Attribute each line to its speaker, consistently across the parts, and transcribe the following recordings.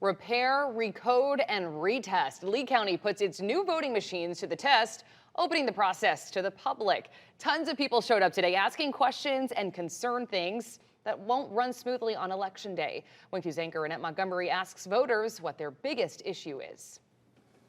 Speaker 1: Repair, recode, and retest. Lee County puts its new voting machines to the test, opening the process to the public. Tons of people showed up today asking questions and concerned things that won't run smoothly on Election Day. Wink News anchor Annette Montgomery asks voters what their biggest issue is.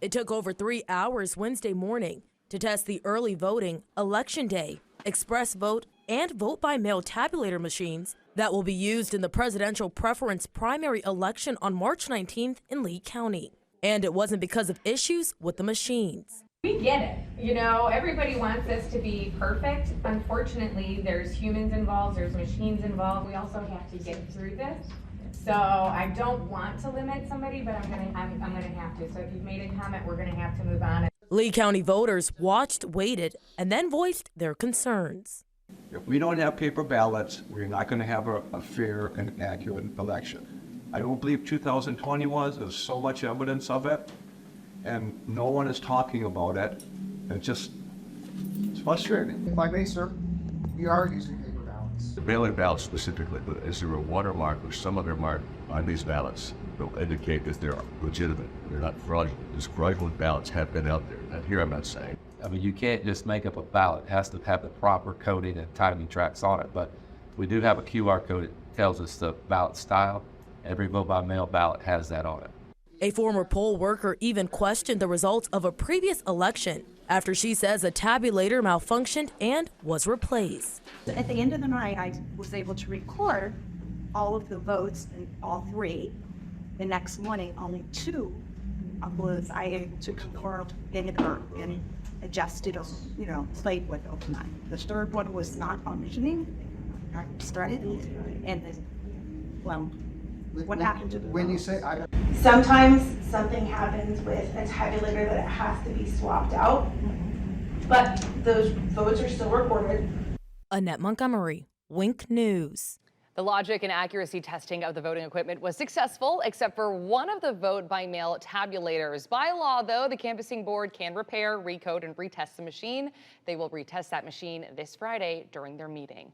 Speaker 2: It took over 3 hours Wednesday morning to test the early voting, Election Day, express vote, and vote by mail tabulator machines that will be used in the presidential preference primary election on March 19th in Lee County. And it wasn't because of issues with the machines.
Speaker 3: We get it. You know, everybody wants this to be perfect. Unfortunately, there's humans involved, there's machines involved. We also have to get through this. So I don't want to limit somebody, but I'm gonna have to. So if you've made a comment, we're gonna have to move on.
Speaker 2: Lee County voters watched, waited, and then voiced their concerns.
Speaker 4: If we don't have paper ballots, we're not going to have a fair and accurate election. I don't believe 2020 was. There's so much evidence of it, and no one is talking about it. It's frustrating.
Speaker 5: If I may, sir, we are using paper ballots.
Speaker 6: The mail-in ballots specifically, is there a watermark or some other mark on these ballots that will indicate that they're legitimate, they're not fraudulent? These fraudulent ballots have been out there. And here I'm not saying.
Speaker 7: I mean, you can't just make up a ballot. It has to have the proper coding and timing tracks on it. But we do have a QR code that tells us the ballot style. Every vote by mail ballot has that on it.
Speaker 2: A former poll worker even questioned the results of a previous election after she says a tabulator malfunctioned and was replaced.
Speaker 8: At the end of the night, I was able to record all of the votes in all three. The next morning, only two was I able to confirm and adjusted, played with overnight. The third one was not functioning. I started and what happened to the
Speaker 5: when you say
Speaker 9: sometimes something happens with a tabulator that it has to be swapped out, but those votes are still recorded.
Speaker 2: Annette Montgomery, Wink News.
Speaker 1: The logic and accuracy testing of the voting equipment was successful, except for one of the vote by mail tabulators. By law, though, the canvassing board can repair, recode, and retest the machine. They will retest that machine this Friday during their meeting.